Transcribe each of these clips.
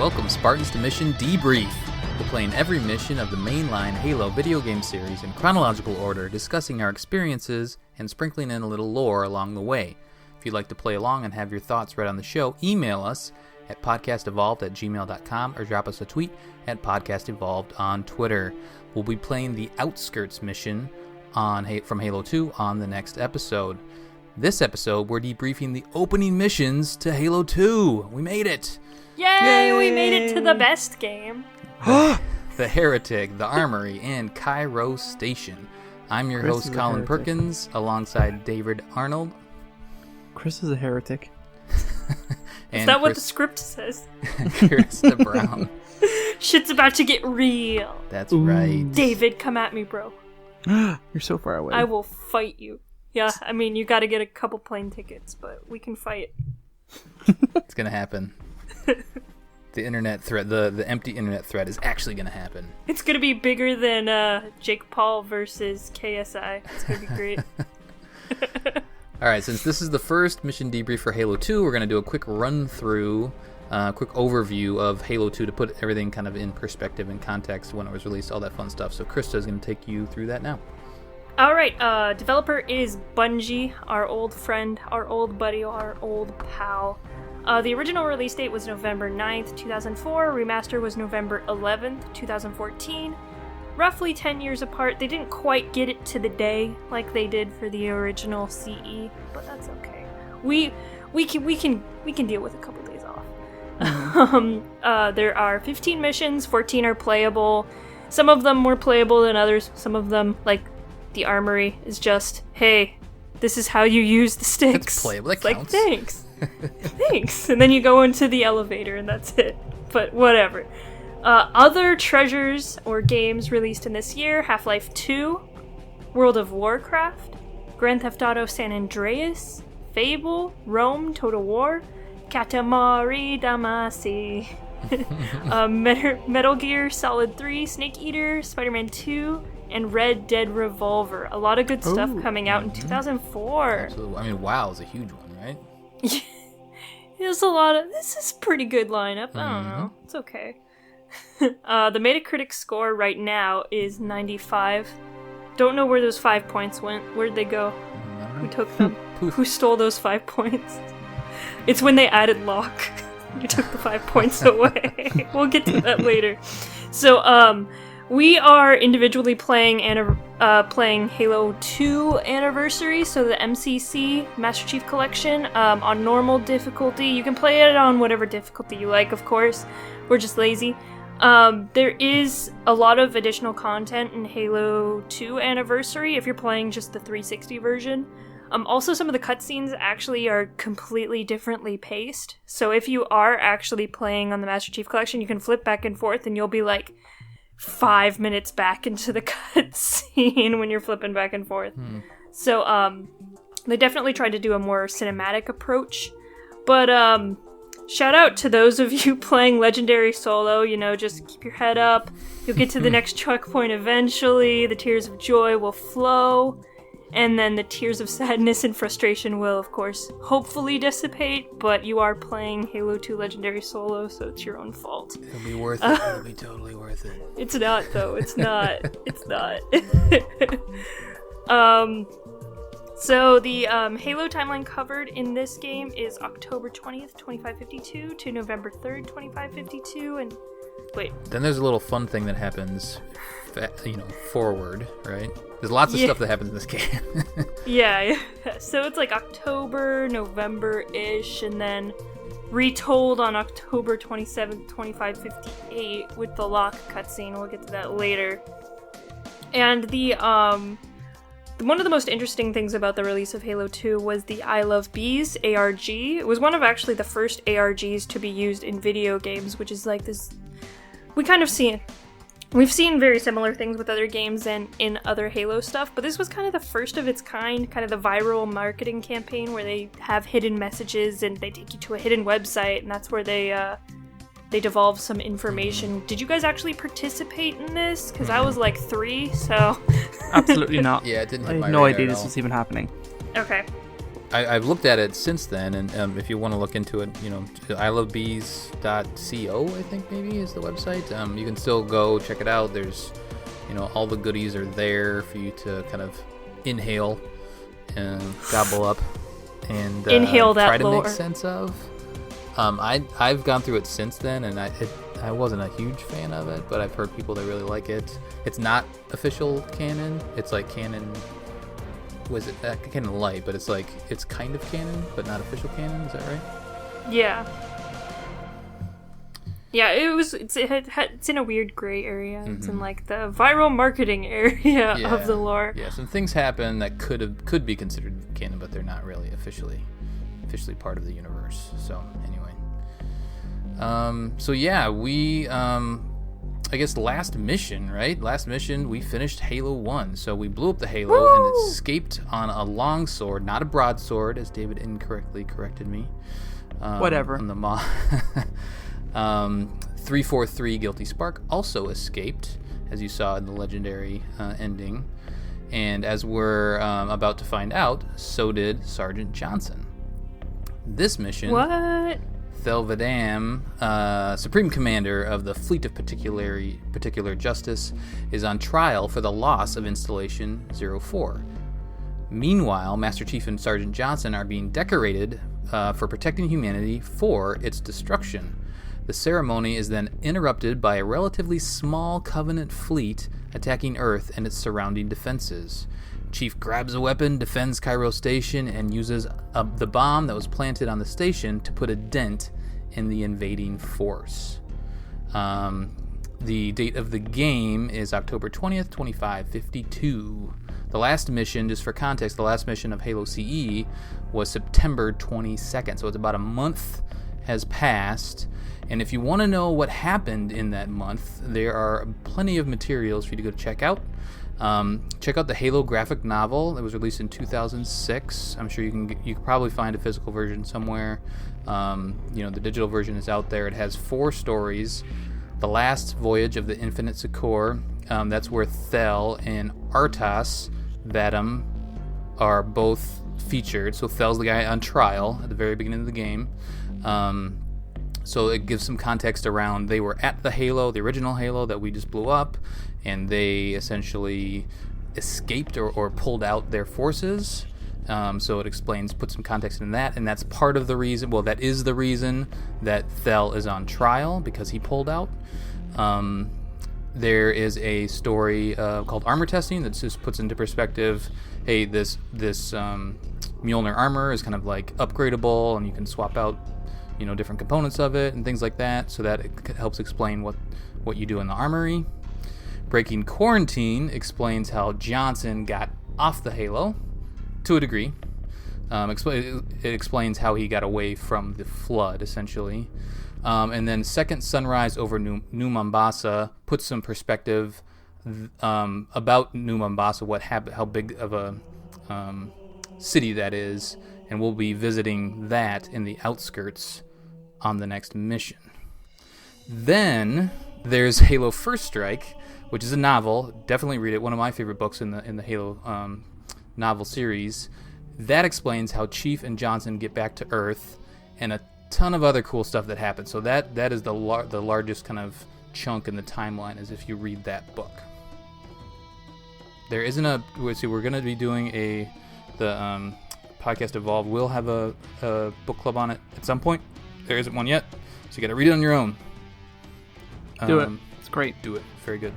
Welcome, Spartans, to Mission Debrief. We're playing every mission of the mainline Halo video game series in chronological order, discussing our experiences and sprinkling in a little lore along the way. If you'd like to play along and have your thoughts read on the show, email us at podcastevolved@gmail.com or drop us a tweet at podcastevolved on Twitter. We'll be playing the Outskirts mission from Halo 2 on the next episode. This episode, we're debriefing the opening missions to Halo 2. We made it! Yay! We made it to the best game. The Heretic, the Armory, and Cairo Station. I'm your host, Colin Perkins, alongside David Arnold. Chris is a heretic. Is that what the script says? Krista Brown. Shit's about to get real. That's right. David, come at me, bro. You're so far away. I will fight you. Yeah, I mean, you gotta get a couple plane tickets, but we can fight. It's gonna happen. The internet thread, the empty internet thread is actually gonna happen. It's gonna be bigger than Jake Paul versus KSI. It's gonna be great. Alright, since this is the first mission debrief for Halo 2, we're gonna do a quick run-through, quick overview of Halo 2 to put everything kind of in perspective and context when it was released, all that fun stuff. So Krista's gonna take you through that now. Alright, developer is Bungie, our old friend, our old buddy, our old pal. The original release date was November 9th, 2004. Remaster was November 11th, 2014. Roughly 10 years apart. They didn't quite get it to the day like they did for the original CE, but that's okay. We can deal with a couple days off. There are 15 missions, 14 are playable. Some of them more playable than others. Some of them, like the Armory, is just, hey, this is how you use the sticks. That's playable. That Like, counts. thanks. Thanks. And then you go into the elevator and that's it. But whatever. Other treasures or games released in this year: Half-Life 2, World of Warcraft, Grand Theft Auto San Andreas, Fable, Rome, Total War, Katamari Damacy, Metal Gear Solid 3, Snake Eater, Spider-Man 2, and Red Dead Revolver. A lot of good stuff coming out in 2004. Absolutely. I mean, WoW is a huge one, right? There's a lot of... This is a pretty good lineup. I don't know. It's okay. The Metacritic score right now is 95. Don't know where those 5 points went. Where'd they go? Who took them? Who stole those 5 points? It's when they added lock. You took the 5 points away. We'll get to that later. So, we are individually playing Halo 2 Anniversary, so the MCC, Master Chief Collection, on normal difficulty. You can play it on whatever difficulty you like, of course. We're just lazy. There is a lot of additional content in Halo 2 Anniversary if you're playing just the 360 version. Also, some of the cutscenes actually are completely differently paced. So if you are actually playing on the Master Chief Collection, you can flip back and forth and you'll be like 5 minutes back into the cutscene when you're flipping back and forth. So, they definitely tried to do a more cinematic approach. But, shout out to those of you playing Legendary Solo. You know, just keep your head up. You'll get to the next checkpoint eventually. The tears of joy will flow. And then the tears of sadness and frustration will, of course, hopefully dissipate, but you are playing Halo 2 Legendary Solo, so it's your own fault. It'll be worth it. It'll be totally worth it. It's not, though. It's not. It's not. So the Halo timeline covered in this game is October 20th, 2552 to November 3rd, 2552, and... Wait. Then there's a little fun thing that happens, forward, right? There's lots of stuff that happens in this game. Yeah. So it's like October, November-ish, and then retold on October 27th, 2558 with the lock cutscene. We'll get to that later. And the one of the most interesting things about the release of Halo 2 was the I Love Bees ARG. It was one of actually the first ARGs to be used in video games, which is like this... We've seen very similar things with other games and in other Halo stuff, but this was kind of the first of its kind, kind of the viral marketing campaign where they have hidden messages and they take you to a hidden website, and that's where they devolve some information. Did you guys actually participate in this? Because I was like 3, so... Absolutely not. Yeah, it didn't hit I my had no radar idea at this all. was even happening. Okay. I've looked at it since then, and if you want to look into it, ilovebees.co, I think maybe is the website. You can still go check it out. There's, all the goodies are there for you to kind of inhale and gobble up and Inhale that try to lore. make sense of. I've gone through it since then, and I wasn't a huge fan of it, but I've heard people that really like it. It's not official canon. It's like canon. Was it canon light? But it's like it's kind of canon, but not official canon. Is that right? Yeah. Yeah, it's in a weird gray area. It's in like the viral marketing area of the lore. Yeah, some things happen that could be considered canon, but they're not really officially part of the universe. So anyway, we I guess last mission, right? Last mission, we finished Halo 1. So we blew up the Halo and escaped on a long sword, not a broadsword, as David incorrectly corrected me. Whatever. On the 343 Guilty Spark also escaped, as you saw in the legendary ending. And as we're about to find out, so did Sergeant Johnson. This mission... What? Thelvadam, Supreme Commander of the Fleet of Particular Justice, is on trial for the loss of Installation 04. Meanwhile, Master Chief and Sergeant Johnson are being decorated for protecting humanity for its destruction. The ceremony is then interrupted by a relatively small Covenant fleet attacking Earth and its surrounding defenses. Chief grabs a weapon, defends Cairo Station, and uses the bomb that was planted on the station to put a dent in the invading force. The date of the game is October 20th, 2552. The last mission, just for context, the last mission of Halo CE was September 22nd, so it's about a month has passed. And if you want to know what happened in that month, there are plenty of materials for you to go check out. Check out the Halo graphic novel that was released in 2006. I'm sure you can probably find a physical version somewhere. The digital version is out there. It has 4 stories. The Last Voyage of the Infinite Succor, that's where Thel and Artas Vadam are both featured. So Thel's the guy on trial at the very beginning of the game. So it gives some context around they were at the Halo, the original Halo that we just blew up, and they essentially escaped or pulled out their forces. So it puts some context in that, and that's part of the reason, that is the reason that Thel is on trial, because he pulled out. There is a story called Armor Testing that just puts into perspective, hey, this Mjolnir armor is kind of like upgradable, and you can swap out different components of it and things like that, so that it helps explain what you do in the armory. Breaking Quarantine explains how Johnson got off the Halo, to a degree. It explains how he got away from the flood, essentially. And then Second Sunrise over New Mombasa puts some perspective about New Mombasa, what happened, how big of a city that is, and we'll be visiting that in the outskirts on the next mission. Then there's Halo First Strike, which is a novel. Definitely read it. One of my favorite books in the Halo novel series. That explains how Chief and Johnson get back to Earth, and a ton of other cool stuff that happens. So that is the largest kind of chunk in the timeline, is if you read that book. There isn't we're going to be doing the podcast Evolve will have a book club on it at some point. There isn't one yet, so you got to read it on your own. Do it. It's great. Do it. Very good.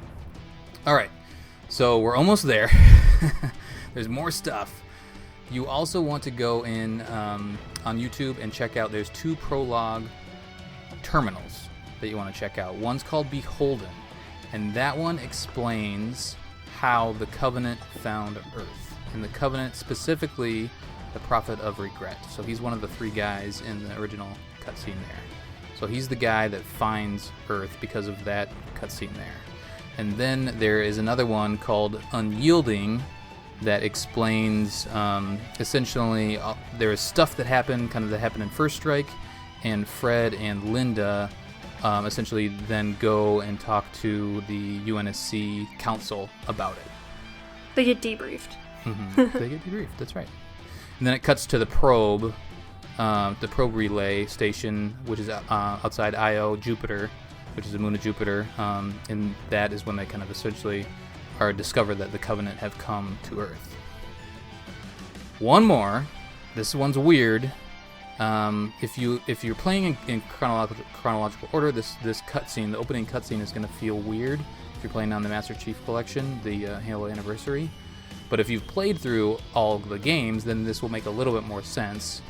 All right, so we're almost there. There's more stuff. You also want to go in on YouTube and check out, there's 2 prologue terminals that you want to check out. One's called Beholden, and that one explains how the Covenant found Earth. And the Covenant, specifically the Prophet of Regret. So he's one of the 3 guys in the original cutscene there. So he's the guy that finds Earth because of that cutscene there. And then there is another one called Unyielding that explains, essentially, there is stuff that happened in First Strike, and Fred and Linda essentially then go and talk to the UNSC council about it. They get debriefed. Mm-hmm. They get debriefed, that's right. And then it cuts to the probe relay station, which is outside Io, Jupiter, which is the moon of Jupiter. And that is when they kind of essentially are discovered that the Covenant have come to Earth. One more. This one's weird. If you're playing in chronological order, this cutscene, the opening cutscene, is going to feel weird. If you're playing on the Master Chief Collection, the Halo Anniversary. But if you've played through all of the games, then this will make a little bit more sense.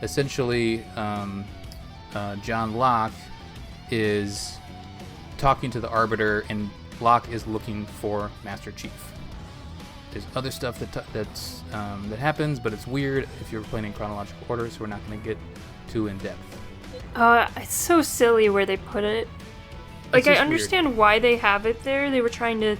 Essentially, John Locke is talking to the Arbiter, and Locke is looking for Master Chief. There's other stuff that happens, but it's weird if you're playing in chronological order, so we're not going to get too in depth. It's so silly where they put it. Like, I understand weird. Why they have it there. They were trying to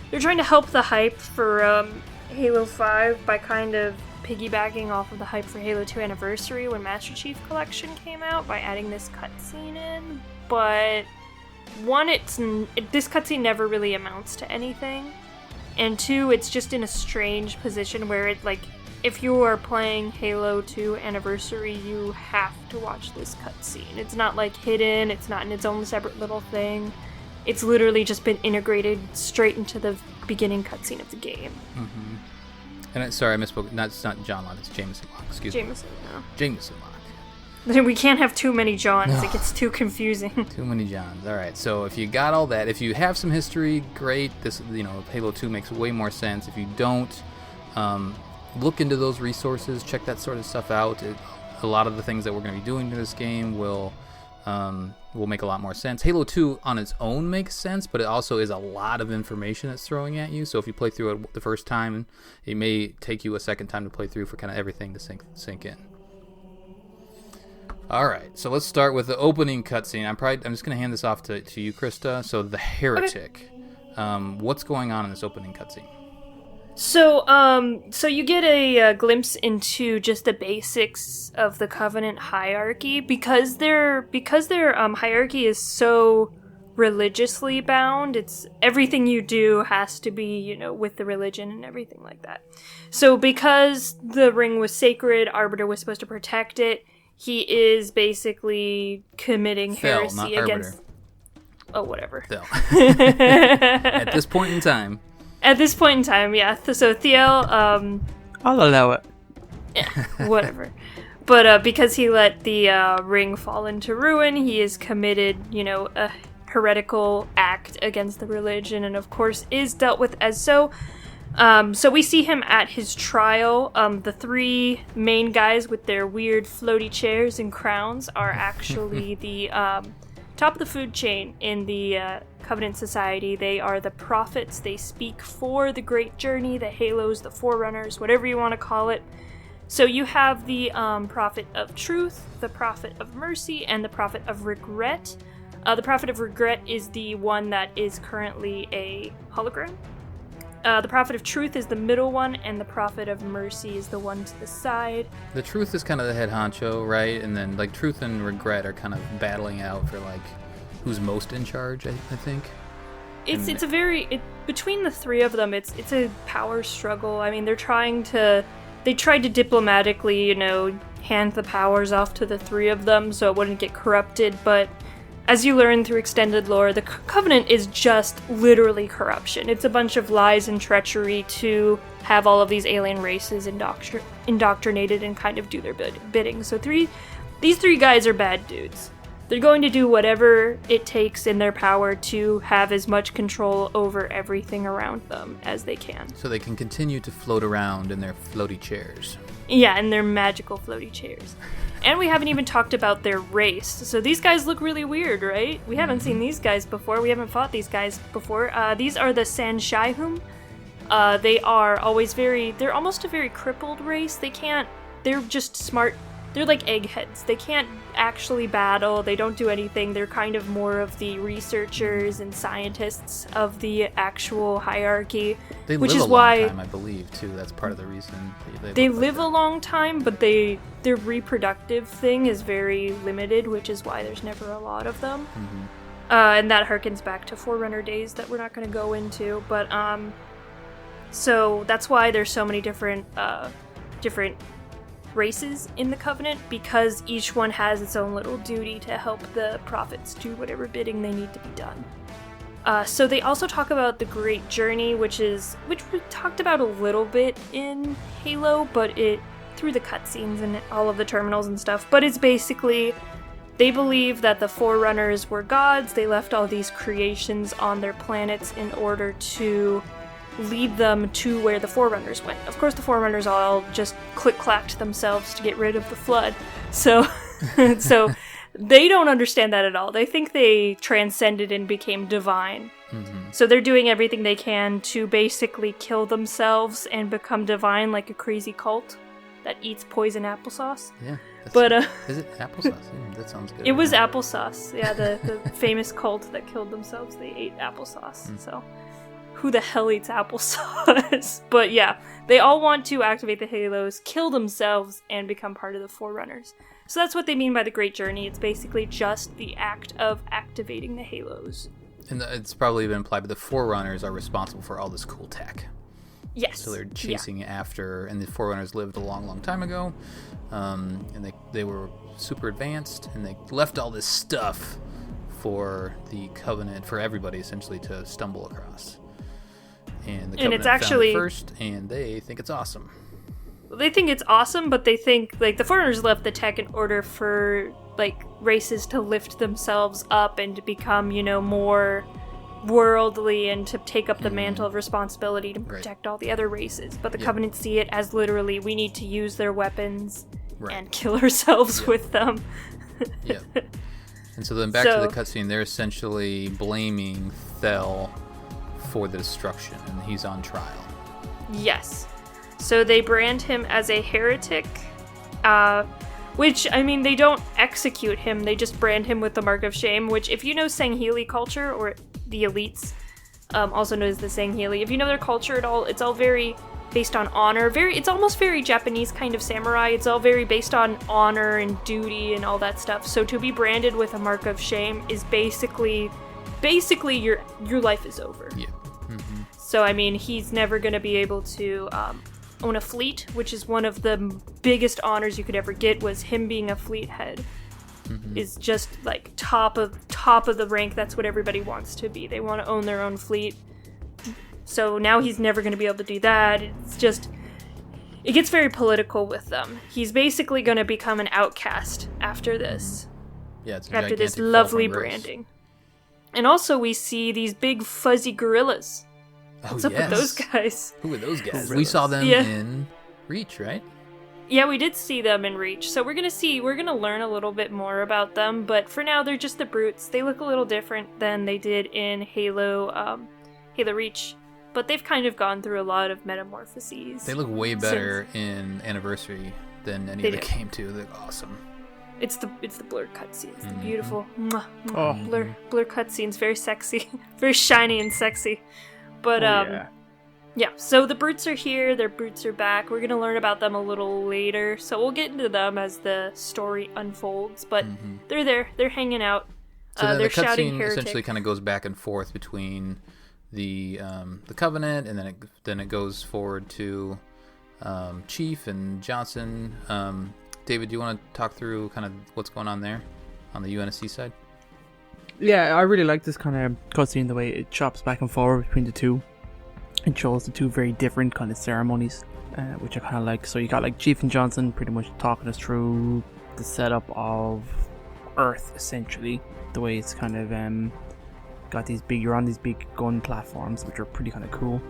they're trying to help the hype for Halo 5 by kind of piggybacking off of the hype for Halo 2 Anniversary when Master Chief Collection came out by adding this cutscene in. But one, this cutscene never really amounts to anything. And two, it's just in a strange position where it, like, if you are playing Halo 2 Anniversary, you have to watch this cutscene. It's not, like, hidden, it's not in its own separate little thing. It's literally just been integrated straight into the beginning cutscene of the game. Mm-hmm. And sorry, I misspoke. It's not John Locke, it's Jameson Locke. Excuse me. Jameson Locke. We can't have too many Johns. No. It gets too confusing. Too many Johns. All right. So if you got all that, if you have some history, great. This, Halo 2 makes way more sense. If you don't, look into those resources. Check that sort of stuff out. A lot of the things that we're going to be doing in this game will make a lot more sense. Halo 2 on its own makes sense, but it also is a lot of information that's throwing at you. So if you play through it the first time, it may take you a second time to play through for kind of everything to sink in. All right, so let's start with the opening cutscene. I'm just going to hand this off to you, Krista. So the Heretic. Okay. What's going on in this opening cutscene? So you get a glimpse into just the basics of the Covenant hierarchy because their hierarchy is so religiously bound. It's everything you do has to be, with the religion and everything like that. So because the ring was sacred, Arbiter was supposed to protect it. He is basically committing heresy against. Oh, whatever. At this point in time. At this point in time, yeah. So Thiel, I'll allow it. Yeah, whatever. But because he let the ring fall into ruin, he is committed, a heretical act against the religion, and of course is dealt with as so. So we see him at his trial. The three main guys with their weird floaty chairs and crowns are actually the top of the food chain in the Covenant Society. They are the prophets. They speak for the Great Journey, the Halos, the Forerunners, whatever you want to call it. So you have the Prophet of Truth, the Prophet of Mercy, and the Prophet of Regret. The Prophet of Regret is the one that is currently a hologram. The Prophet of Truth is the middle one, and the Prophet of Mercy is the one to the side. The Truth is kind of the head honcho, right? And then, Truth and Regret are kind of battling out for, who's most in charge, I think. It's a very... between the three of them, it's a power struggle. I mean, they tried to diplomatically, hand the powers off to the three of them so it wouldn't get corrupted, but... As you learn through extended lore, the Covenant is just literally corruption. It's a bunch of lies and treachery to have all of these alien races indoctrinated and kind of do their bidding. So these three guys are bad dudes. They're going to do whatever it takes in their power to have as much control over everything around them as they can. So they can continue to float around in their floaty chairs. Yeah, in their magical floaty chairs. And we haven't even talked about their race. So these guys look really weird, right? We haven't seen these guys before. We haven't fought these guys before. These are the Sanshihum. They're almost a very crippled race. They're just smart. They're like eggheads. They can't actually battle. They don't do anything. They're kind of more of the researchers and scientists of the actual hierarchy. They live a long time, I believe, too. That's part of the reason. They live a long time, but their reproductive thing is very limited, which is why there's never a lot of them. Mm-hmm. And that harkens back to Forerunner days that we're not going to go into. But so that's why there's so many different different races in the Covenant because each one has its own little duty to help the prophets do whatever bidding they need to be done. So they also talk about the Great Journey, which we talked about a little bit in Halo, but it through the cutscenes and all of the terminals and stuff. But it's basically, they believe that the Forerunners were gods. They left all these creations on their planets in order to lead them to where the Forerunners went. Of course, the Forerunners all just click-clacked themselves to get rid of the Flood. So, so they don't understand that at all. They think they transcended and became divine. Mm-hmm. So they're doing everything they can to basically kill themselves and become divine like a crazy cult that eats poison applesauce. Yeah. But is it applesauce? That sounds good. It was applesauce. Yeah, the famous cult that killed themselves, they ate applesauce. So who the hell eats applesauce? But yeah, they all want to activate the Halos, kill themselves, and become part of the Forerunners. So that's what they mean by the Great Journey. It's basically just the act of activating the Halos. And it's probably been implied, but the Forerunners are responsible for all this cool tech. Yes. So they're chasing after, and the Forerunners lived a long, long time ago, and they were super advanced, and they left all this stuff for the Covenant, for everybody essentially to stumble across. And the Covenant found it first, and they think it's awesome. They think it's awesome, but they think, like, the Foreigners left the tech in order for, like, races to lift themselves up and to become, more worldly and to take up the mantle of responsibility to protect all the other races. But the Covenant see it as literally, we need to use their weapons and kill ourselves with them. Yeah. And so then back to the cutscene, they're essentially blaming Thel for the destruction, and he's on trial. Yes. So they brand him as a heretic, which, I mean, they don't execute him, they just brand him with the Mark of Shame, which, if you know Sangheili culture, or the elites, also known as the Sangheili, if you know their culture at all, it's all very based on honor. It's almost very Japanese kind of samurai. It's all very based on honor and duty and all that stuff. So to be branded with a Mark of Shame is basically your life is over. Yeah. Mm-hmm. So, I mean, he's never going to be able to own a fleet, which is one of the biggest honors you could ever get, was him being a fleet head. Mm-hmm. Is just like top of the rank. That's what everybody wants to be. They want to own their own fleet. So now he's never going to be able to do that. It's just, it gets very political with them. He's basically going to become an outcast after this. Yeah, it's after this lovely branding. And also we see these big fuzzy gorillas. What's up with those guys? Who are those guys? We saw them in Reach, right? Yeah, we did see them in Reach. So we're gonna learn a little bit more about them, but for now they're just the brutes. They look a little different than they did in Halo Reach, but they've kind of gone through a lot of metamorphoses. They look way better in Anniversary than any of the game too. They look awesome. It's the blur cutscenes, the beautiful blur cutscenes, very sexy, very shiny and sexy. But yeah, so the brutes are here, their brutes are back. We're gonna learn about them a little later, so we'll get into them as the story unfolds. But they're there, they're hanging out. So they're the shouting cutscene heretic. essentially kind of goes back and forth between the Covenant, and then it goes forward to Chief and Johnson. David, do you want to talk through kind of what's going on there on the UNSC side? Yeah, I really like this kind of cutscene, the way it chops back and forward between the two. It shows the two very different kind of ceremonies, which I kind of like. So you got like Chief and Johnson pretty much talking us through the setup of Earth, essentially. The way it's kind of you're on these big gun platforms, which are pretty kind of cool.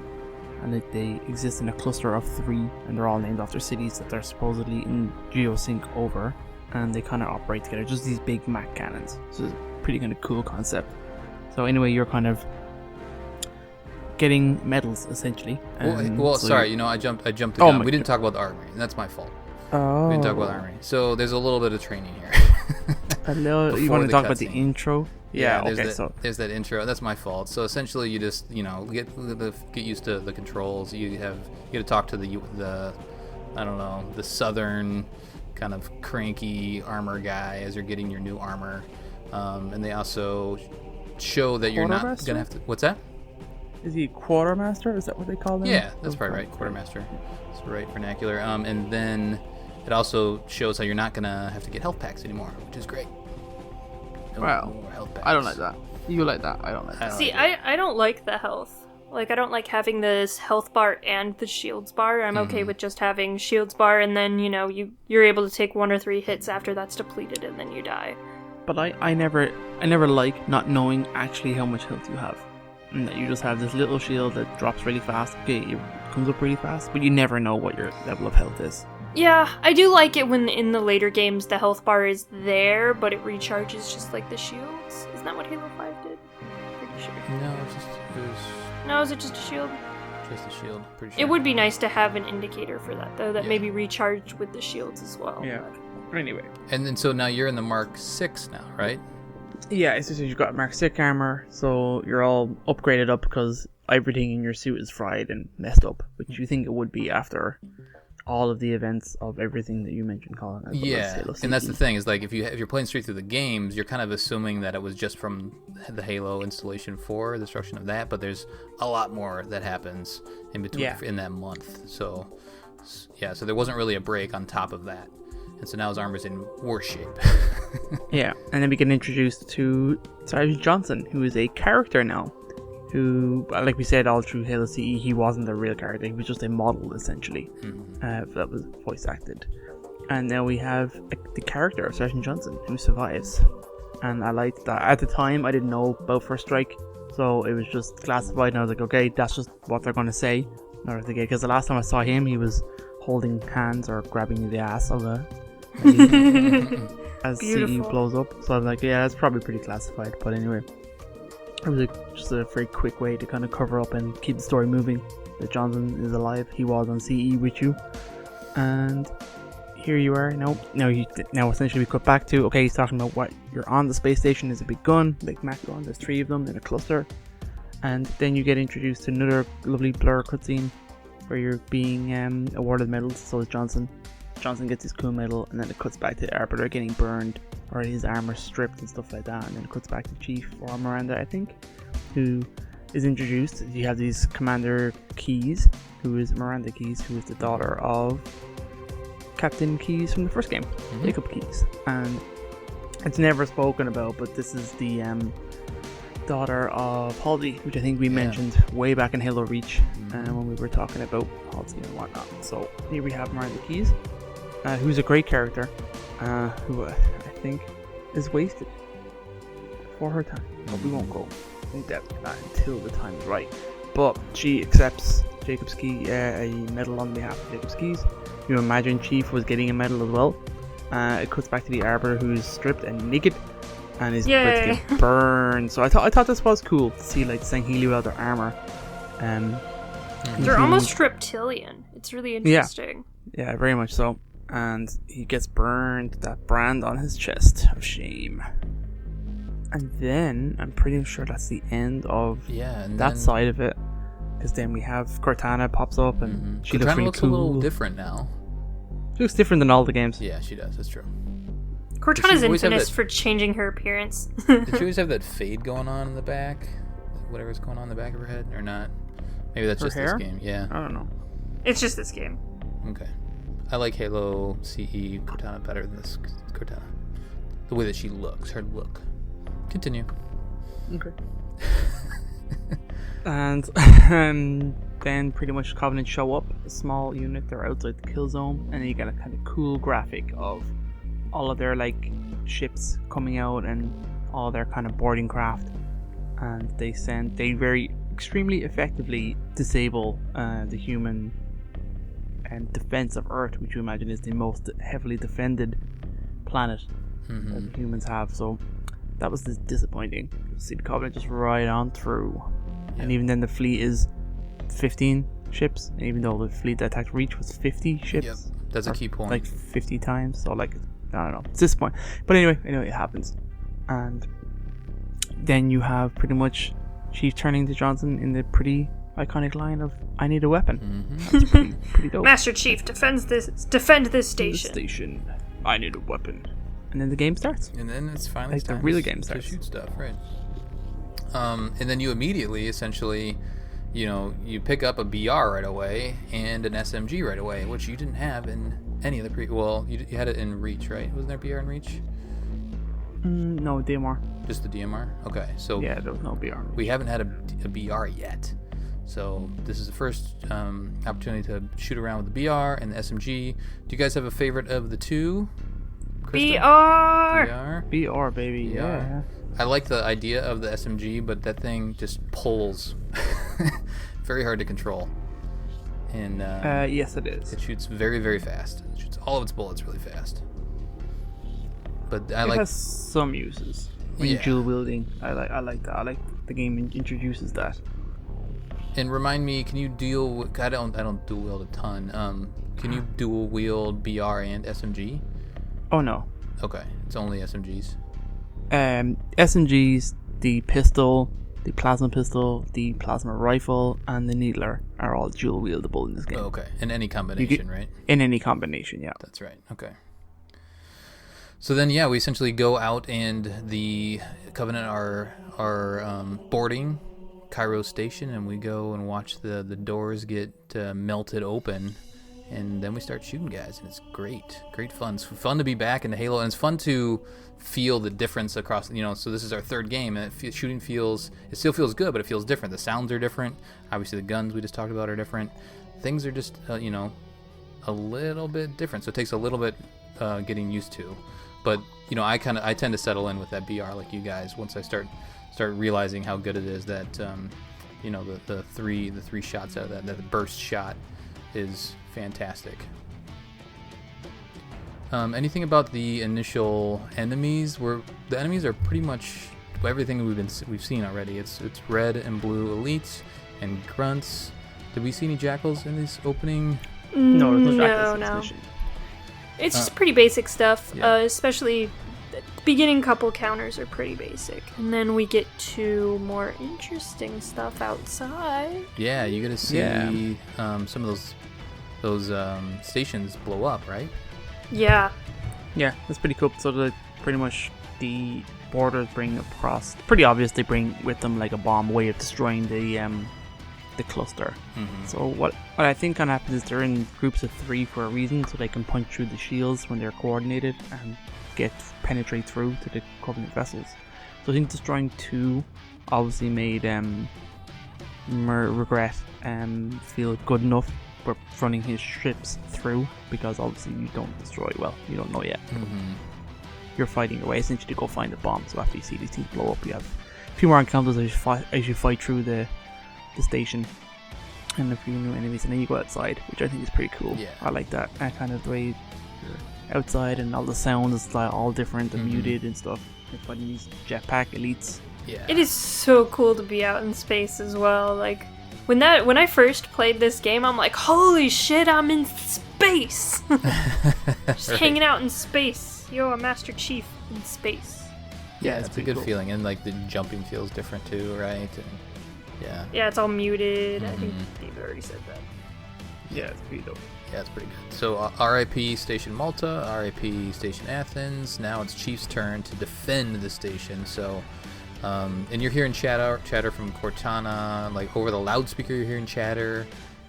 And they exist in a cluster of 3, and they're all named after cities that they're supposedly in geosync over, and they kind of operate together, just these big Mac cannons. So it's a pretty kind of cool concept. So anyway, you're kind of getting medals, essentially. Sorry, I jumped the gun. We didn't talk about the armory, and that's my fault. We didn't talk about the armory. So there's a little bit of training here. You want to talk about the intro? Yeah, there's that intro. That's my fault. So essentially, you just get used to the controls. You got to talk to the I don't know, the southern kind of cranky armor guy as you're getting your new armor, and they also show that you're not gonna have to. What's that? Is he quartermaster? Is that what they call them? Yeah, that's probably right. Quartermaster. That's the right vernacular. And then it also shows how you're not gonna have to get health packs anymore, which is great. No more health packs. I don't like that. You like that? I don't like that. See, I don't like the health. Like, I don't like having this health bar and the shields bar. I'm okay with just having shields bar, and then, you're able to take 1 or 3 hits after that's depleted, and then you die. But I never like not knowing actually how much health you have. And that you just have this little shield that drops really fast. Okay, it comes up really fast, but you never know what your level of health is. Yeah, I do like it when in the later games the health bar is there, but it recharges just like the shields. Isn't that what Halo 5 did? Pretty sure. No, No, is it just a shield? Just a shield, pretty sure. It would be nice to have an indicator for that, though, that maybe recharged with the shields as well. Yeah. But anyway. And then so now you're in the Mark 6 now, right? Yeah, it's just you've got Mark 6 armor, so you're all upgraded up because everything in your suit is fried and messed up, which you think it would be after all of the events of everything that you mentioned, Colin. Yeah, and that's the thing, is like if you're playing straight through the games, you're kind of assuming that it was just from the Halo installation 4, the destruction of that, but there's a lot more that happens in between in that month. So there wasn't really a break on top of that. And so now his armor's in worse shape. Yeah, and then we get introduced to Sergeant Johnson, who is a character now. Who, like we said all through Halo CE, he wasn't a real character, he was just a model, essentially, that was voice acted. And now we have the character of Sergeant Johnson, who survives. And I liked that. At the time, I didn't know about First Strike, so it was just classified, and I was like, okay, that's just what they're going to say. Because the last time I saw him, he was holding hands or grabbing the ass of a as CE blows up. So I was like, yeah, that's probably pretty classified, but anyway. It was just a very quick way to kind of cover up and keep the story moving. That Johnson is alive. He was on CE with you, and here you are. Now essentially we cut back to he's talking about what you're on the space station. There's a big gun, big macro gun. There's 3 of them in a cluster, and then you get introduced to another lovely blur cutscene where you're being awarded medals. So is Johnson. Johnson gets his cool medal, and then it cuts back to Arbiter getting burned, or his armor stripped and stuff like that, and then it cuts back to Chief, or Miranda, I think, who is introduced. You have these Commander Keyes, who is Miranda Keyes, who is the daughter of Captain Keyes from the first game, Jacob Keyes, and it's never spoken about, but this is the daughter of Halsey, which I think we mentioned way back in Halo Reach, when we were talking about Halsey and whatnot. So here we have Miranda Keyes, who's a great character, who I think is wasted for her time, but we won't go in depth to that until the time is right. But she accepts Jacob's Key, a medal on behalf of Jacob's Keys. You imagine Chief was getting a medal as well. It cuts back to the Arbiter, who's stripped and naked and is about to get burned. So I thought this was cool to see like Sangheili without their armor. They're almost reptilian. It's really interesting. Yeah, very much so. And he gets burned, that brand on his chest of shame. And then I'm pretty sure that's the end of that side of it. Because then we have Cortana pops up, and she looks really cool. A little different now. She looks different than all the games. Yeah, she does. That's true. Cortana's infamous for changing her appearance. Did she always have that fade going on in the back? Whatever's going on in the back of her head, or not? Maybe that's her just hair? This game. Yeah. I don't know. It's just this game. Okay. I like Halo CE Cortana better than this Cortana. The way that she looks, her look. Continue. Okay. And then pretty much Covenant show up, a small unit. They're outside the kill zone, and then you get a kind of cool graphic of all of their like ships coming out and all their kind of boarding craft, and they very extremely effectively disable the human and defense of Earth, which you imagine is the most heavily defended planet that the humans have. So that was disappointing. See the Covenant just ride on through, and even then the fleet is 15 ships, even though the fleet that attacked Reach was 50 ships. Yep, that's a key point. Like 50 times, so like I don't know, it's disappointing. But anyway, it happens, and then you have pretty much Chief turning to Johnson in the pretty iconic line of "I need a weapon." That's pretty dope. Master Chief, defend this station. I need a weapon. And then the game starts. And then it's finally like the real game starts. To shoot stuff, right? And then you immediately, essentially, you pick up a BR right away and an SMG right away, which you didn't have in any of the you had it in Reach, right? Wasn't there BR in Reach? No, DMR. Just the DMR? Okay, so yeah, there was no BR. We haven't had a BR yet. So this is the first opportunity to shoot around with the BR and the SMG. Do you guys have a favorite of the two? BR! BR, baby. BR. Yeah. I like the idea of the SMG, but that thing just pulls. Very hard to control. And yes, it is. It shoots very, very fast. It shoots all of its bullets really fast. But it has some uses. Dual wielding. I like that. I like the game introduces that. And remind me, can you I don't dual wield a ton. Can you dual wield BR and SMG? Oh no. Okay, it's only SMGs. SMGs, the pistol, the plasma pistol, the plasma rifle, and the needler are all dual wieldable in this game. Oh, okay, in any combination, right? In any combination, yeah. That's right. Okay. So then, yeah, we essentially go out, and the Covenant are boarding Cairo station, and we go and watch the doors get melted open, and then we start shooting guys, and it's great fun. It's fun to be back in the Halo, and it's fun to feel the difference across. So this is our third game, and it still feels good, but it feels different. The sounds are different. Obviously, the guns we just talked about are different. Things are just a little bit different. So it takes a little bit getting used to. But I tend to settle in with that BR like you guys once I start realizing how good it is. That the three shots out of that burst shot is fantastic. Anything about the initial enemies? The enemies are pretty much everything we've seen already. It's red and blue elites and grunts. Did we see any jackals in this opening? No, there's no jackals in this mission. It's just pretty basic stuff, yeah. Especially the beginning couple counters are pretty basic. And then we get to more interesting stuff outside. Yeah, you get to see some of those stations blow up, right? Yeah. Yeah, that's pretty cool. So pretty much the borders bring across, pretty obvious they bring with them like a bomb way of destroying the cluster. Mm-hmm. So what I think kind of happens is they're in groups of 3 for a reason, so they can punch through the shields when they're coordinated and penetrate through to the Covenant vessels. So I think destroying 2 obviously made Regret feel good enough for running his ships through, because obviously you don't destroy you don't know yet. Mm-hmm. You're fighting your way essentially to go find the bomb. So after you see these things blow up, you have a few more encounters as you fight through the station and a few new enemies, and then you go outside, which I think is pretty cool. Yeah. I like that kind of the way you're outside and all the sounds is like all different and muted and stuff. You're fighting these jetpack elites. Yeah. It is so cool to be out in space as well. Like when I first played this game, I'm like, holy shit, I'm in space. Just hanging out in space. Yo, a Master Chief in space. Yeah, it's a good cool. feeling, and like the jumping feels different too, right? And yeah, it's all muted. I think Steve already said that. Yeah, it's pretty dope. Yeah, it's pretty good. So RIP Station Malta, RIP Station Athens. Now it's Chief's turn to defend the station. So, and you're hearing chatter from Cortana, like over the loudspeaker. You're hearing chatter.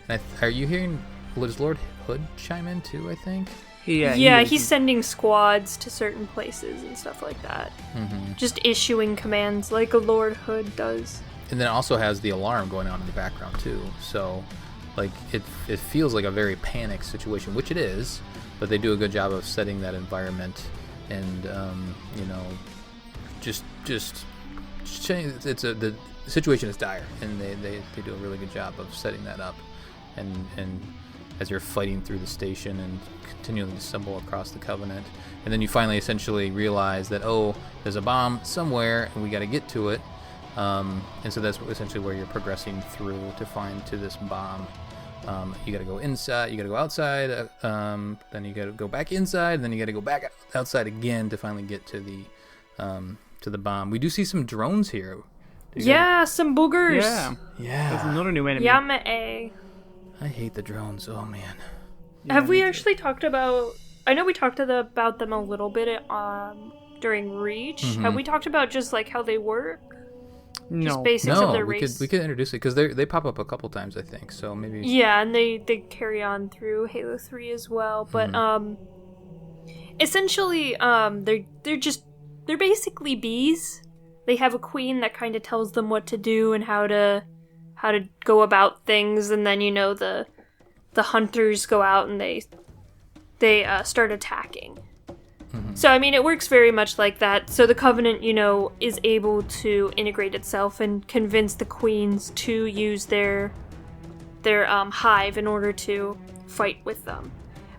And are you hearing? Does Lord Hood chime in too? I think. Yeah, he's sending squads to certain places and stuff like that. Mm-hmm. Just issuing commands like a Lord Hood does. And then it also has the alarm going on in the background too. So, like it feels like a very panic situation, which it is. But they do a good job of setting that environment, and just the situation is dire, and they do a really good job of setting that up, and as you're fighting through the station and continually to stumble across the Covenant, and then you finally essentially realize that there's a bomb somewhere and we got to get to it. And so that's essentially where you're progressing through to find to this bomb. You got to go inside, you got to go outside, then you got to go back inside, and then you got to go back outside again to finally get to the bomb. We do see some drones here. Some boogers. Yeah. There's another new enemy. Yama-A. I hate the drones. Oh man. Yeah, Have we actually talked about? I know we talked about them a little bit during Reach. Mm-hmm. Have we talked about just like how they work? Just No. basics of No, their we race. could introduce it because they pop up a couple times, I think. So maybe. Yeah, and they carry on through Halo 3 as well. But essentially, they're basically bees. They have a queen that kind of tells them what to do and how to go about things, and then the hunters go out and they start attacking. So, I mean, it works very much like that. So the Covenant, is able to integrate itself and convince the queens to use their hive in order to fight with them.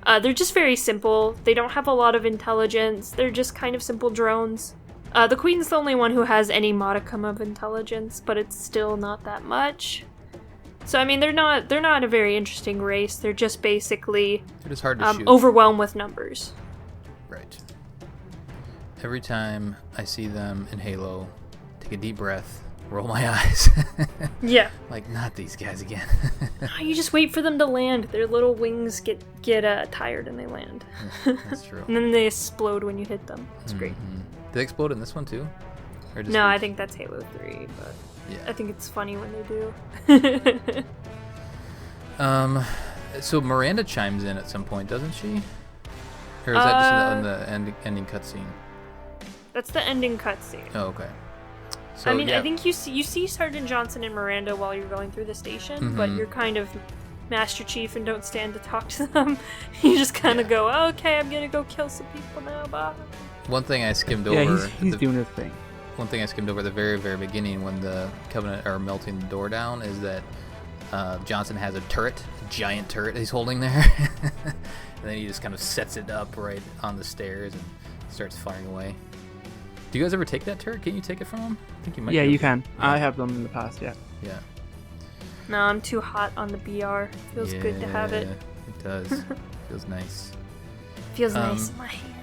They're just very simple. They don't have a lot of intelligence. They're just kind of simple drones. The queen's the only one who has any modicum of intelligence, but it's still not that much. So, I mean, they're not a very interesting race. They're just basically They're just hard to shoot. overwhelmed with numbers. Right. Every time I see them in Halo, take a deep breath, roll my eyes. Yeah. Like, not these guys again. You just wait for them to land. Their little wings get tired and they land. That's true. And then they explode when you hit them. It's great. Did they explode in this one too? Or just No, I these? think that's Halo 3, but Yeah. I think it's funny when they do. So Miranda chimes in at some point, doesn't she? Or is that just in the ending cutscene? That's the ending cutscene. Oh, okay. So, I mean, yeah. I think you see Sergeant Johnson and Miranda while you're going through the station, but you're kind of Master Chief and don't stand to talk to them. You just kind of go, oh, okay, I'm gonna go kill some people now, bye. One thing I skimmed Yeah, over. he's doing his thing. One thing I skimmed over at the very, very beginning when the Covenant are melting the door down is that Johnson has a giant turret he's holding there. And then he just kind of sets it up right on the stairs and starts firing away. Do you guys ever take that turret? Can you take it from him? I think you might. Yeah, be you able can. to. I have them in the past, yeah. Yeah. No, I'm too hot on the BR. Feels good to have it. It does. Feels nice. Feels nice in my hands.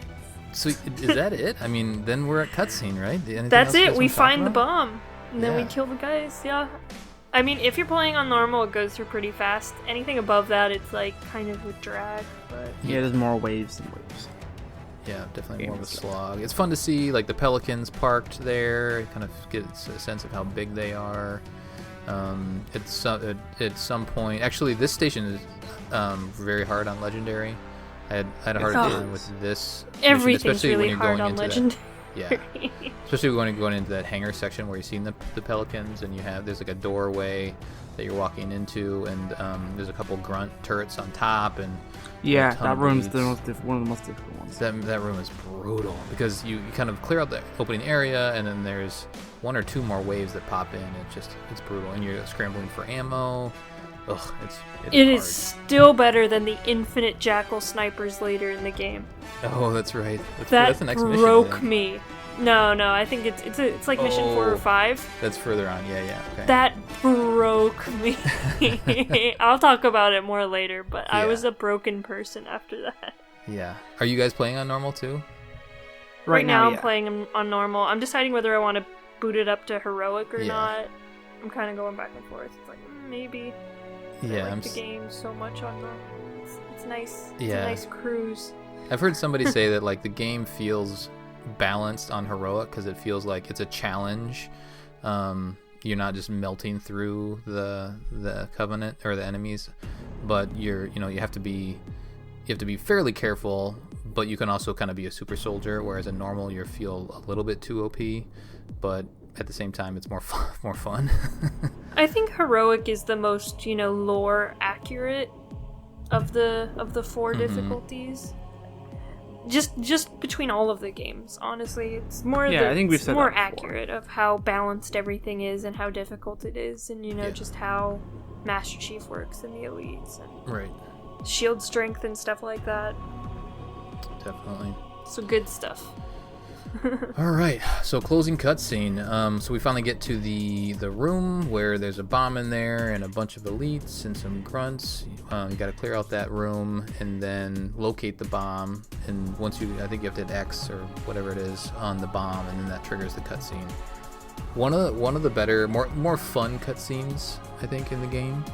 So is that it? I mean, then we're at cutscene, right? Anything That's else you it. guys We wanna talk find the about? bomb, and then we Yeah. kill the guys. Yeah. I mean, if you're playing on normal, it goes through pretty fast. Anything above that, it's like kind of a drag. But Yeah, there's more waves and waves. Yeah, definitely more of a Games. slog. It's fun to see like the pelicans parked there. It kind of gets a sense of how big they are. At some point, actually, this station is very hard on legendary. I had a hard time with this. mission, everything's especially when really you're hard going on into Legendary. that- Yeah, especially when you're going into that hangar section where you've seen the pelicans, and there's like a doorway that you're walking into, and there's a couple grunt turrets on top, and Yeah, a ton that of room's leads. one of the most difficult ones. That room is brutal because you kind of clear out the opening area, and then there's one or two more waves that pop in. It's brutal, and you're scrambling for ammo. Ugh, it's It hard. is still better than the infinite jackal snipers later in the game. Oh, that's right. That That's the next mission, I broke think. me. No, I think it's like mission 4 or Oh. 5. That's further on. Yeah. Okay. That broke me. I'll talk about it more later, but I Yeah. was a broken person after that. Yeah. Are you guys playing on normal too? Right now I'm yeah. playing on normal. I'm deciding whether I want to boot it up to heroic or Yeah. not. I'm kind of going back and forth. It's like, maybe. Yeah. I like the game so much on normal. It's nice. It's Yeah. a nice cruise. I've heard somebody say that like the game feels balanced on heroic because it feels like it's a challenge. You're not just melting through the Covenant or the enemies, but you have to be fairly careful, but you can also kind of be a super soldier, whereas in normal you feel a little bit too OP, but at the same time it's more fun. I think heroic is the most, lore accurate of the 4 Mm-hmm. difficulties. Just between all of the games, honestly, it's more Yeah, I think we've it's said more that before. accurate of how balanced everything is and how difficult it is, and Yeah. just how Master Chief works in the elites and Right. shield strength and stuff like that. Definitely. So good stuff. All right, so closing cutscene. So we finally get to the room where there's a bomb in there and a bunch of elites and some grunts. You got to clear out that room and then locate the bomb. And once I think you have to hit X or whatever it is on the bomb, and then that triggers the cutscene. One of the better, more fun cutscenes I think in the game.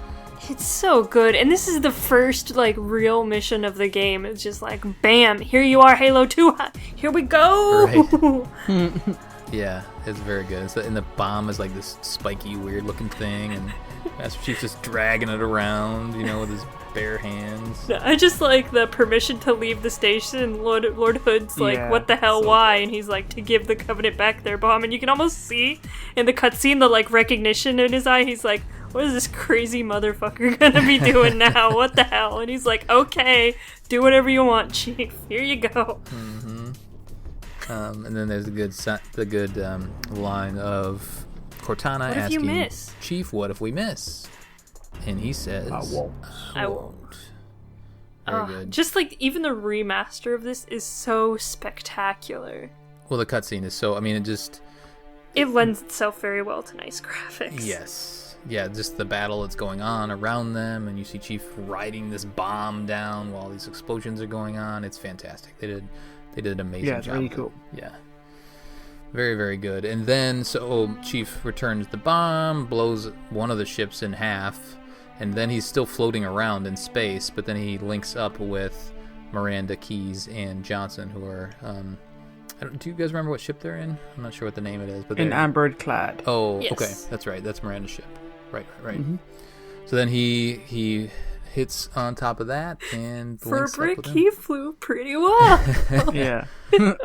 It's so good, and this is the first real mission of the game. It's just like, bam, here you are, Halo 2. Here we go. Right. Yeah, it's very good. And the bomb is like this spiky, weird-looking thing, and Master Chief's just dragging it around, with his bare hands. I just like the permission to leave the station. Lord Hood's like, Yeah, what the hell, so why? And he's like, to give the Covenant back their bomb. And you can almost see in the cutscene the like recognition in his eye. He's like, what is this crazy motherfucker gonna be doing now? What the hell? And he's like, okay, do whatever you want, Chief. Here you go. And then there's the good line of Cortana What if asking you miss? Chief, "What if we miss?" And he says, I won't. Very good. Just like even the remaster of this is so spectacular. Well, the cutscene is so. I mean, It lends itself very well to nice graphics. Yes. Yeah, just the battle that's going on around them, and you see Chief riding this bomb down while these explosions are going on. It's fantastic. They did an amazing job. Yeah, it's really cool. Yeah. Very, very good. And then, so Chief returns the bomb, blows one of the ships in half, and then he's still floating around in space, but then he links up with Miranda, Keyes, and Johnson, who are... do you guys remember what ship they're in? I'm not sure what the name it is. But An amber clad. Oh, Yes. Okay. That's right. That's Miranda's ship. Right. Mm-hmm. So then he hits on top of that and For a links up brick, with him. he flew pretty well. Yeah.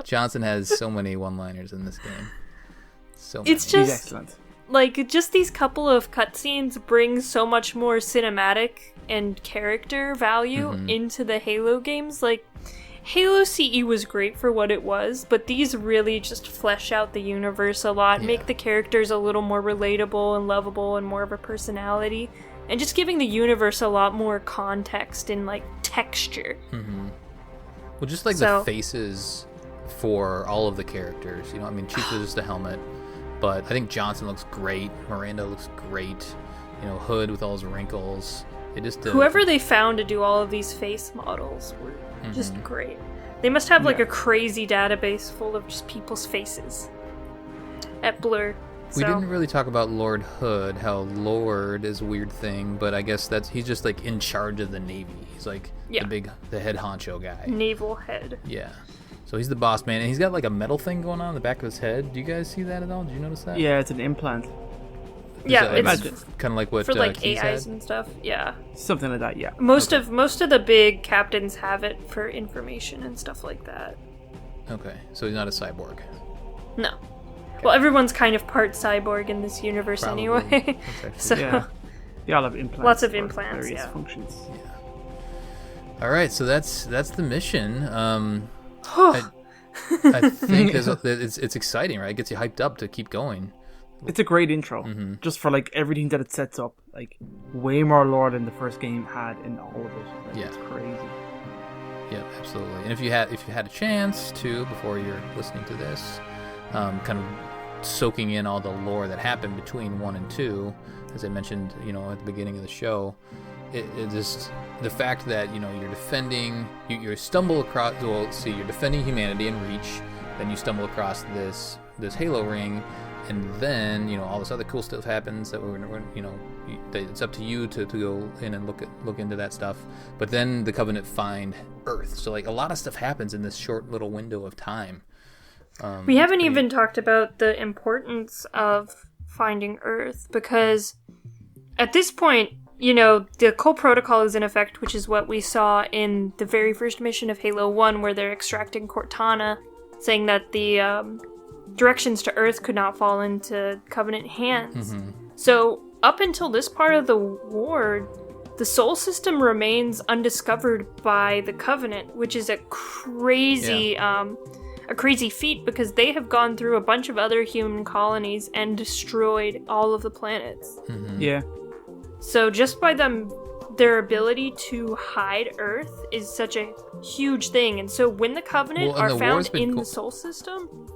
Johnson has so many one-liners in this game. So many. It's He's just excellent. like just these couple of cutscenes bring so much more cinematic and character value into the Halo games. Like Halo CE was great for what it was, but these really just flesh out the universe a lot, make the characters a little more relatable and lovable and more of a personality, and just giving the universe a lot more context and like texture. Well, just like the faces for all of the characters. I mean, Chief is just a helmet, but I think Johnson looks great. Miranda looks great. Hood with all his wrinkles. It just Whoever they found to do all of these face models were just great. They must have like a crazy database full of just people's faces at Blur. We didn't really talk about Lord Hood, how Lord is a weird thing, but I guess he's just like in charge of the Navy. He's like the head honcho guy. Naval head. Yeah. So he's the boss man, and he's got like a metal thing going on in the back of his head. Do you guys see that at all? Did you notice that? Yeah, it's an implant. Yeah, it's kind of like what for like Keys AIs had? and stuff. Yeah. Something like that, yeah. Most of the big captains have it for information and stuff like that. Okay, so he's not a cyborg. No. Well, everyone's kind of part cyborg in this universe Probably. anyway. That's actually- So Yeah. They all have implants. Lots of for implants, various yeah. functions. All right, so that's the mission. I think it's exciting, right? It gets you hyped up to keep going. It's a great intro, just for like everything that it sets up. Like way more lore than the first game had in all of it. Like, Yeah. it's crazy. Yeah, absolutely. And if you had a chance to, before you're listening to this, kind of soaking in all the lore that happened between 1 and 2, as I mentioned, at the beginning of the show, it just the fact that you're defending, you stumble across. Well, see, you're defending humanity in Reach, then you stumble across this Halo ring, and then all this other cool stuff happens that it's up to you to go in and look into that stuff. But then the Covenant find Earth, so like a lot of stuff happens in this short little window of time. we haven't even talked about the importance of finding Earth, because at this point, the Cole Protocol is in effect, which is what we saw in the very first mission of Halo 1, where they're extracting Cortana, saying that the directions to Earth could not fall into Covenant hands. So, up until this part of the war, the Sol system remains undiscovered by the Covenant, which is a crazy feat, because they have gone through a bunch of other human colonies and destroyed all of the planets. Yeah. So just by their ability to hide Earth is such a huge thing. And so when the Covenant Well, and are the found war's been in the Sol system...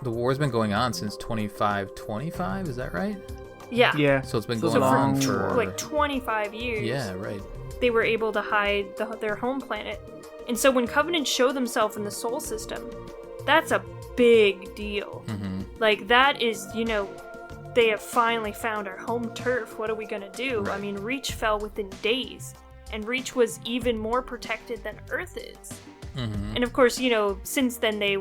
The war's been going on since 2525, is that right? Yeah. Yeah. So it's been So going on for, for like 25 years. Yeah, right. They were able to hide their home planet. And so when Covenant show themselves in the Sol system, that's a big deal. Like, that is, they have finally found our home turf. What are we gonna do? Right. I mean, Reach fell within days, and Reach was even more protected than Earth is. And of course, you know, since then they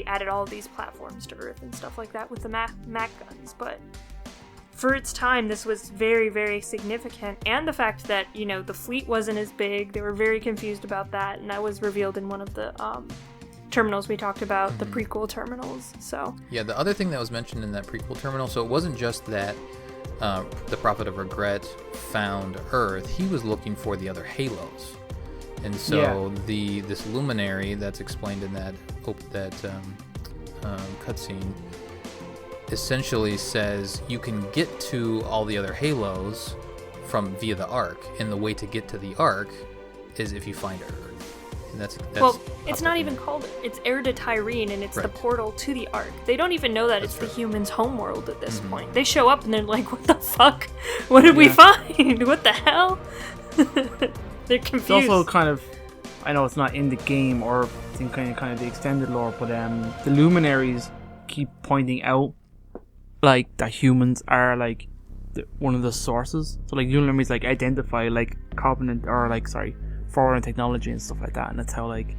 added all of these platforms to Earth and stuff like that with the Mac guns. But for its time, this was very, very significant. And the fact that, you know, the fleet wasn't as big, they were very confused about that. And that was revealed in one of the terminals we talked about, the prequel terminals. So yeah, the other thing that was mentioned in that prequel terminal, so it wasn't just that the Prophet of Regret found Earth, he was looking for the other Halos. And so this luminary that's explained in that cutscene essentially says you can get to all the other Halos via the Ark, and the way to get to the Ark is if you find Earth. And that's well, it's not even called. It's Air to Tyrene, and it's the portal to the Ark. They don't even know that it's the humans' homeworld at this point. They show up and they're like, "What the fuck? What did we find? What the hell?" They're confused. It's also kind of, I know it's not in the game or it's in kind of the extended lore, but the luminaries keep pointing out like that humans are like one of the sources. So like luminaries like identify like Covenant or like foreign technology and stuff like that, and that's how like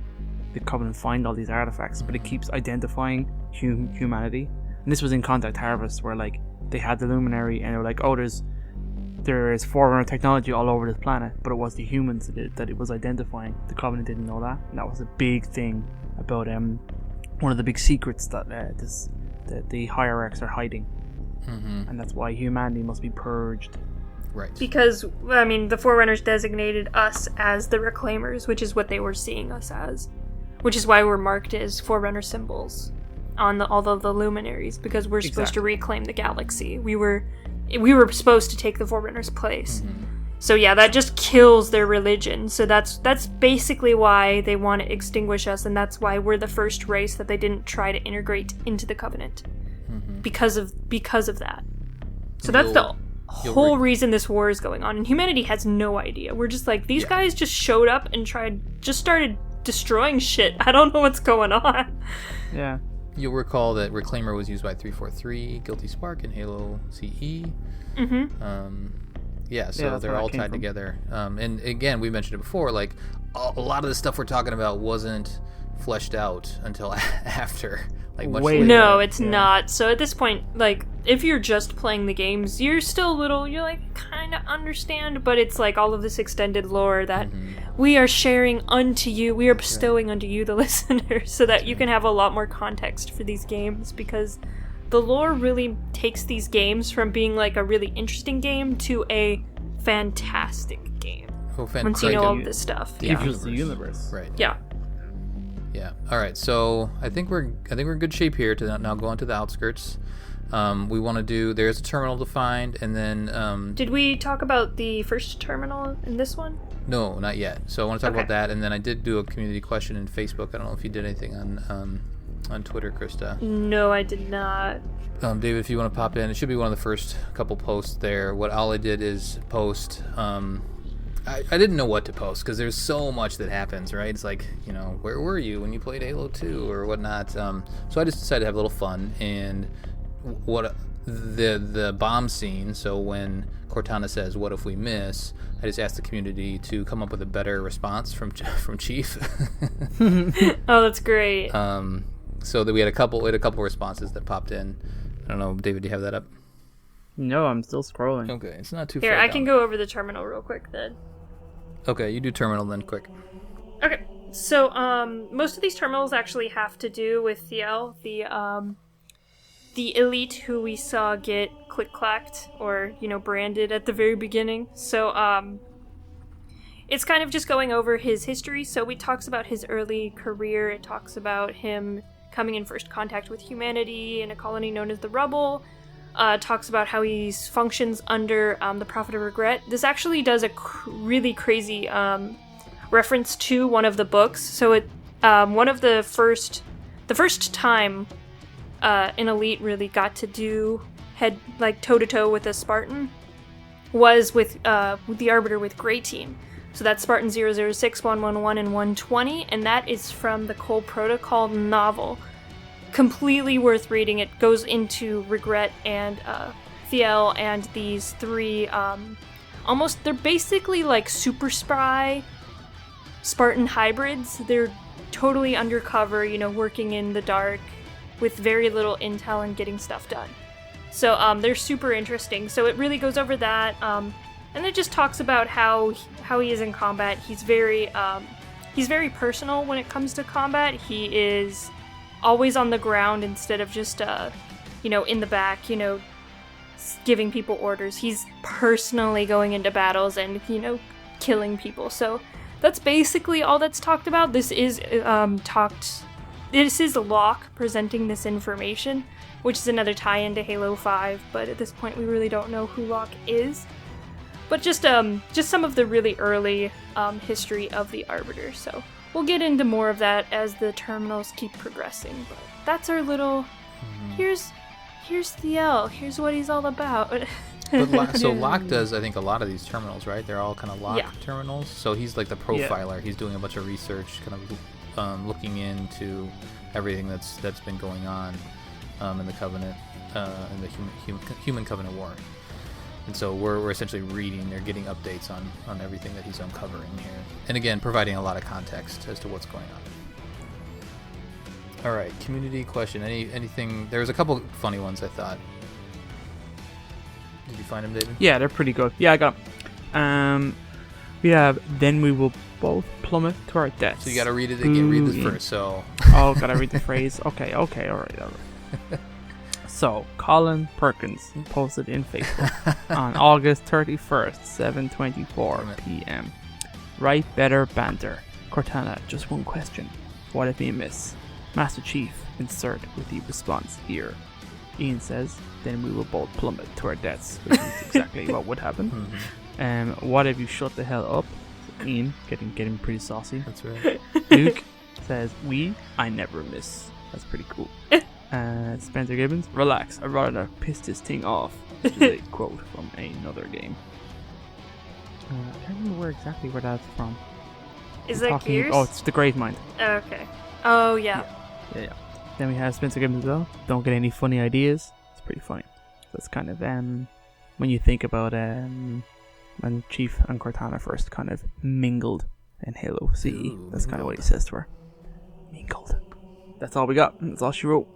the Covenant find all these artifacts. But it keeps identifying humanity. And this was in Contact Harvest, where like they had the luminary and they were like, oh, there is foreign technology all over this planet, but it was the humans that it was identifying. The Covenant didn't know that, and that was a big thing about one of the big secrets that the hierarchs are hiding, and that's why humanity must be purged. Right. Because I mean, the Forerunners designated us as the Reclaimers, which is what they were seeing us as, which is why we're marked as Forerunner symbols on all of the luminaries, because we're supposed to reclaim the galaxy. We were supposed to take the Forerunners' place. So yeah, that just kills their religion. So that's basically why they want to extinguish us, and that's why we're the first race that they didn't try to integrate into the Covenant. Because of that. So that's the whole reason this war is going on, and humanity has no idea. We're just like, these guys just showed up and started destroying shit. I don't know what's going on. Yeah. You'll recall that Reclaimer was used by 343, Guilty Spark, and Halo CE. So they're all tied together. And again, we mentioned it before, like, a lot of the stuff we're talking about wasn't fleshed out until after. Like, much later. No, it's not. So at this point, like, if you're just playing the games, you're still you're like, kind of understand, but it's like all of this extended lore that we are sharing unto you, we are bestowing unto you, the listeners, so that you can have a lot more context for these games, because the lore really takes these games from being like a really interesting game to a fantastic game. Once you know all of this stuff. Gives you the universe. Right. Yeah. Yeah. All right. So I think we're in good shape here to now go on to the outskirts. We want to do. There's a terminal to find, and then. Did we talk about the first terminal in this one? No, not yet. So I want to talk about that, and then I did do a community question in Facebook. I don't know if you did anything on Twitter, Krista. No, I did not. David, if you want to pop in, it should be one of the first couple posts there. What all I did is post. I didn't know what to post because there's so much that happens, right? It's like, you know, where were you when you played Halo 2 or whatnot? So I just decided to have a little fun, and what the bomb scene. So when Cortana says, "What if we miss?" I just asked the community to come up with a better response from Chief. Oh, that's great. So that we had a couple responses that popped in. I don't know, David, do you have that up? No, I'm still scrolling. Okay, it's not too Here, far I down. can go over the terminal real quick then. Okay, you do terminal then, quick. Okay, so most of these terminals actually have to do with Thiel, the elite who we saw get click-clacked or, you know, branded at the very beginning. So it's kind of just going over his history. So it talks about his early career. It talks about him coming in first contact with humanity in a colony known as the Rubble. Talks about how he functions under the Prophet of Regret. This actually does a really crazy reference to one of the books. So it one of the first time an elite really got to head like toe to toe with a Spartan was with the Arbiter with Grey Team. So that's Spartan 006, 111, and 120, and that is from the Cole Protocol novel. Completely worth reading. It goes into Regret and Thiel and these three they're basically like super spy Spartan hybrids. They're totally undercover, working in the dark with very little intel and getting stuff done. So they're super interesting. So it really goes over that, and it just talks about how he is in combat. He's very personal when it comes to combat. He is always on the ground instead of just in the back, giving people orders. He's personally going into battles and killing people. So that's basically all that's talked about. This is Locke presenting this information, which is another tie-in to Halo 5, but at this point we really don't know who Locke is. But just some of the really early history of the Arbiter. So we'll get into more of that as the terminals keep progressing. But that's our little here's Thiel, here's what he's all about. So Locke does, I think, a lot of these terminals, right? They're all kind of Locke terminals. So he's like the profiler. Yeah. He's doing a bunch of research, kind of looking into everything that's been going on in the Covenant, in the human Covenant War. And so we're essentially reading, they're getting updates on everything that he's uncovering here. And again, providing a lot of context as to what's going on. All right, community question. Anything? There was a couple funny ones, I thought. Did you find them, David? Yeah, they're pretty good. Yeah, I got them. We have, then we will both plummet to our deaths. So you got to read it again. Read this first. So. Oh, gotta read the phrase. Okay, all right. So, Colin Perkins posted in Facebook on August 31st, 7:24 p.m. Write better banter. Cortana, just one question. What if we miss? Master Chief, insert with the response here. Ian says, then we will both plummet to our deaths, which is exactly what would happen. What if you shut the hell up? So Ian, getting pretty saucy. That's right. Luke says, I never miss. That's pretty cool. Spencer Gibbons, relax, I'd rather piss this thing off, which is a quote from another game. I can't remember exactly where that's from. Is that Gears? Oh, it's the Grave Mind. Okay. Oh, yeah. Then we have Spencer Gibbons as well. Don't get any funny ideas. It's pretty funny. That's kind of when you think about when Chief and Cortana first kind of mingled in Halo CE. Ooh, that's kind of what he says to her. Mingled. That's all we got. That's all she wrote.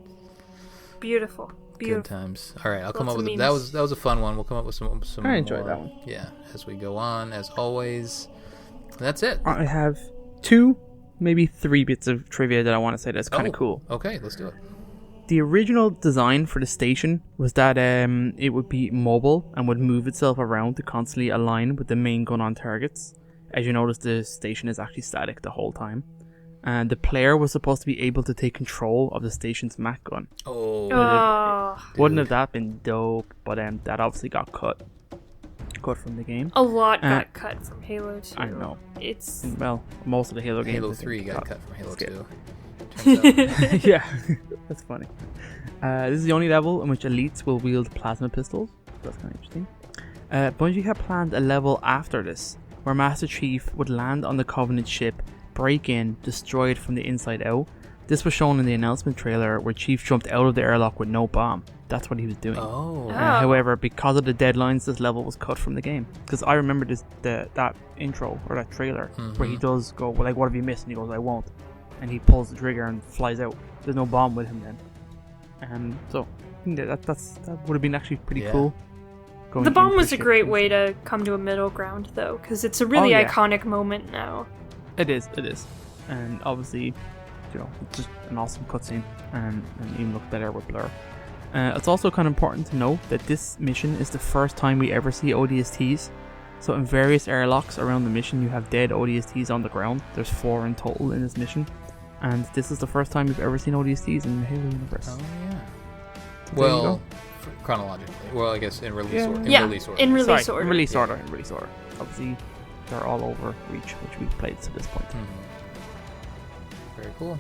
Beautiful. Good times. All right, I'll come up with that was a fun one. We'll come up with some I enjoyed more, that one. Yeah, as we go on, as always. That's it. I have 2, maybe 3 bits of trivia that I want to say that's kind of cool. Okay, let's do it. The original design for the station was that it would be mobile and would move itself around to constantly align with the main gun on targets. As you notice, the station is actually static the whole time. And the player was supposed to be able to take control of the station's Mac gun. Wouldn't have that been dope? But that obviously got cut from the game. A lot got cut from Halo 2. I know. It's most of the Halo games. Halo 3 got cut from Halo 2. Turns out. Yeah, that's funny. This is the only level in which elites will wield plasma pistols. That's kind of interesting. Bungie had planned a level after this, where Master Chief would land on the Covenant ship, break in, destroy it from the inside out. This was shown in the announcement trailer where Chief jumped out of the airlock with no bomb. That's what he was doing. However, because of the deadlines, this level was cut from the game. Because I remember that intro or that trailer where he does go, well, like, what have you missed? And he goes, I won't. And he pulls the trigger and flies out. There's no bomb with him then. So I think that would have been actually pretty cool. The bomb was a great way to come to a middle ground, though, because it's a really iconic moment now. It is, and obviously, it's just an awesome cutscene, and even looks better with blur. It's also kind of important to note that this mission is the first time we ever see ODSTs. So in various airlocks around the mission, you have dead ODSTs on the ground. There's 4 in total in this mission, and this is the first time you've ever seen ODSTs in the Halo universe. Oh yeah. So well, chronologically. Well, I guess in release order. In release order. Obviously, they're all over Reach, which we've played to this point. Very cool.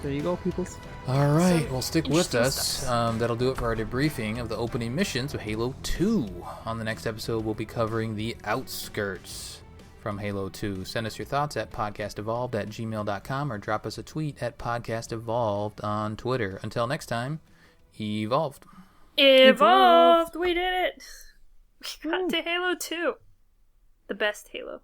There you go, peoples. All right, well, stick with us. That'll do it for our debriefing of the opening missions of Halo 2. On the next episode, we'll be covering the outskirts from Halo 2. Send us your thoughts at podcastevolved@gmail.com or drop us a tweet at podcastevolved on Twitter. Until next time, evolved. Evolved! We did it! We got to Halo 2. The best Halo.